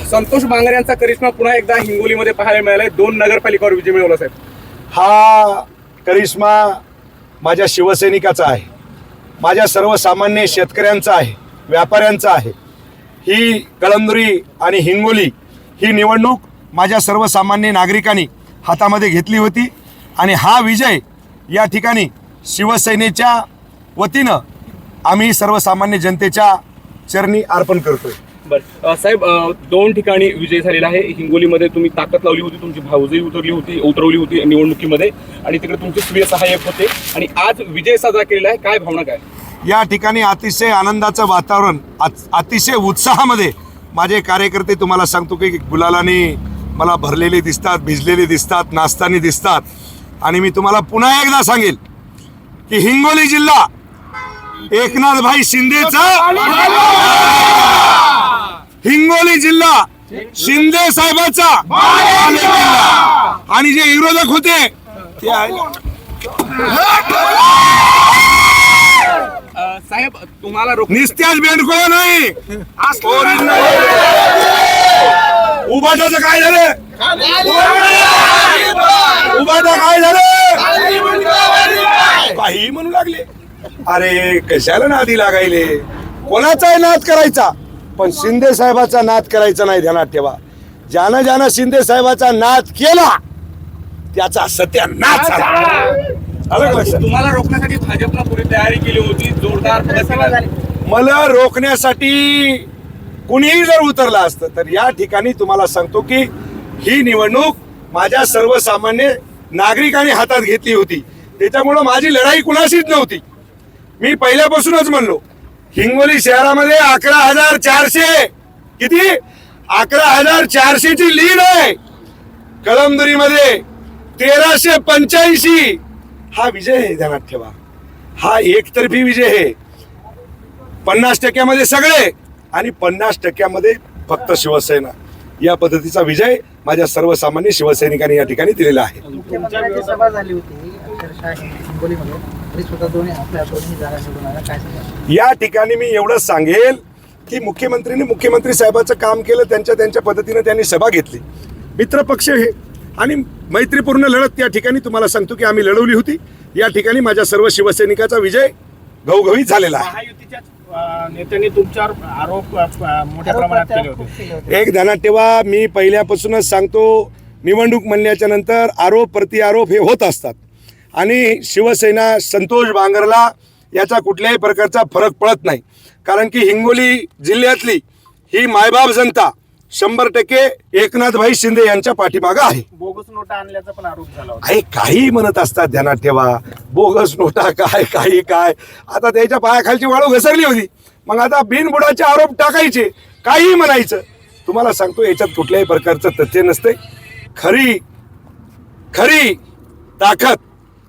संतोष बांगर यांचा करिश्मा पुन्हा एकदा हिंगोलीमध्ये पाहायला मिळालाय. 2 नगरपालिकावर विजय मिळवला साहेब. हा करिश्मा माझ्या शिवसैनिकाचा आहे, माझ्या सर्वसामान्य शेतकऱ्यांचा आहे, व्यापाऱ्यांचा आहे. ही कळमनुरी आणि हिंगोली ही निवडणूक माझ्या सर्वसामान्य नागरिकांनी हातामध्ये घेतली होती आणि हा विजय या ठिकाणी शिवसेनेच्या वतीनं आम्ही सर्वसामान्य जनतेच्या चरणी अर्पण करतोय. बरं साहेब, 2 ठिकाणी विजय झालेला आहे. हिंगोलीमध्ये तुम्ही ताकद लावली होती, तुमची भाऊजही उतरवली होती निवडणुकीमध्ये आणि तिकडे तुमचे प्रिय सहाय्यक होते आणि आज विजय साजरा केलेला आहे. काय भावना काय? या ठिकाणी अतिशय आनंदाचं वातावरण, अतिशय उत्साहामध्ये माझे कार्यकर्ते तुम्हाला सांगतो की गुलालाने मला भरलेले दिसतात, भिजलेले दिसतात, नाचताना दिसतात. आणि मी तुम्हाला पुन्हा एकदा सांगेल की हिंगोली जिल्हा एकनाथभाई शिंदेचा, हिंगोली जिल्हा शिंदे साहेबाचा आणि जे विरोधक होते ते साहेब तुम्हाला निस्त्याच बेंडको नाही. उभाटाचं काय झालं? उभाटा काय झालं? काही म्हणू लागले. अरे कशाला नादी लागायले? कोणाचाही नाद करायचा पण शिंदे साहेबाचा नाद करायचा नाही. ध्यानात ठेवा, ज्यानं शिंदे साहेबाचा नाद केला त्याचा सत्यानाश झाला. तुम्हाला रोखण्यासाठी भाजपनं पुरी तयारी केली होती, जोरदार. मला रोखण्यासाठी कुणीही जर उतरला असतं तर या ठिकाणी तुम्हाला सांगतो की ही निवडणूक माझ्या सर्वसामान्य नागरिकांनी हातात घेतली होती. त्याच्यामुळं माझी लढाई कुणाशीच नव्हती. मी पहिल्यापासूनच म्हणलो हिंगोली शहरामध्ये 11,400 किती 11,400 ची लीड आहे. कळमनुरीमध्ये 1,385 हा विजय आहे. ध्यानात ठेवा, हा एकतर्फी विजय आहे. 50% सगळे आणि 50% फक्त शिवसेना. या पद्धतीचा विजय माझ्या सर्वसामान्य शिवसैनिकांनी या ठिकाणी दिलेला आहे. सभा झाली होती हिंगोलीमध्ये, या ठिकाणी मी एवढंच सांगेल की मुख्यमंत्री साहेबाचं काम केलं, त्यांच्या पद्धतीने त्यांनी सभा घेतली. मित्रपक्ष हे आणि मैत्रीपूर्ण लढत या ठिकाणी तुम्हाला सांगतो की आम्ही लढवली होती. या ठिकाणी माझ्या सर्व शिवसैनिकाचा विजय घवघवीत झालेला आहे. नेत्यांनी तुमच्यावर आरोप मोठ्या प्रमाणात केले होते. एक ध्यानात ठेवा, मी पहिल्यापासूनच सांगतो निवडणूक म्हणल्याच्या नंतर आरोप प्रत्यारोप हे होत असतात आणि शिवसेना संतोष बांगरला याचा कुठल्याही प्रकारचा फरक पडत नाही. कारण की हिंगोली जिल्ह्यातली ही मायबाप जनता 100% एकनाथभाई शिंदे यांच्या पाठीमागं आहे. बोगस नोटा आणल्याचा पण आरोप झाला होता. आहे काही म्हणत असतात. ध्यानात ठेवा, बोगस नोटा काय काही काय, आता त्याच्या पायाखालची वाळू घसरली होती. मग आता बिनबुडाचे आरोप टाकायचे, काही म्हणायचं. तुम्हाला सांगतो याच्यात कुठल्याही प्रकारचं तथ्य नसते. खरी ताकद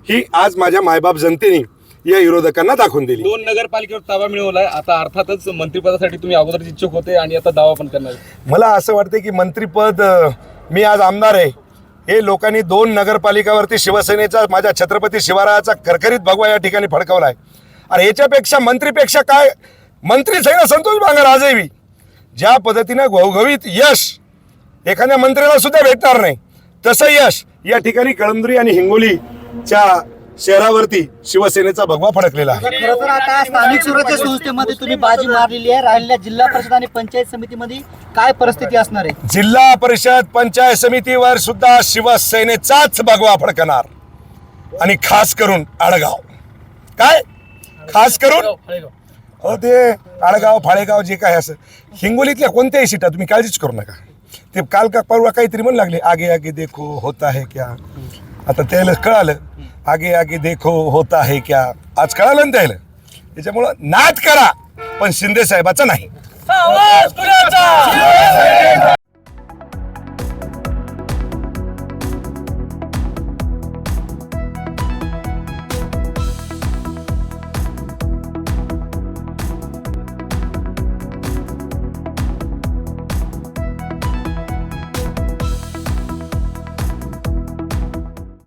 ही आज माझ्या मायबाप जनतेने या विरोधकांना दाखवून दिली. 2 नगरपालिकेवर ताबा मिळवलाय. आता अर्थातच मंत्रिपदासाठी तुम्ही अगोदर इच्छुक होते आणि आता दावा पण करणार. मला असं वाटतं की मंत्रिपद, मी आज आमदार आहे, हे लोकांनी 2 नगरपालिकावरती शिवसेनेचा माझ्या छत्रपती शिवरायाचा खरखरीत भगवा या ठिकाणी फडकवलाय. आणि याच्यापेक्षा मंत्रीपेक्षा काय, मंत्रीच आहे ना संतोष बांगर आजही. ज्या पद्धतीनं घवघवीत यश एखाद्या मंत्र्याला सुद्धा भेटणार नाही तसं यश या ठिकाणी कळमनुरी आणि हिंगोलीच्या शहरावरती शिवसेनेचा भगवा फडकलेला आहे. खरं तर आता स्थानिक स्वराज्य संस्थेमध्ये तुम्ही बाजी मारलेली आहे. राहिलेल्या जिल्हा परिषद आणि पंचायत समितीमध्ये काय परिस्थिती असणार आहे? जिल्हा परिषद पंचायत समितीवर सुद्धा शिवसेनेचाच भगवा फडकणार आणि खास करून आडगाव. काय खास करून हो ते आडगाव फाळेगाव जे काय असं हिंगोलीतल्या कोणत्याही सीटा तुम्ही काळजीच करू नका. ते काल का परवा काहीतरी म्हणू लागले आगे आगे देखो होता है क्या. आता त्याला कळालं आगे आगे देखो होता है क्या, आज कळालं ना त्याला. त्याच्यामुळं नाद करा पण शिंदे साहेबाचा नाही.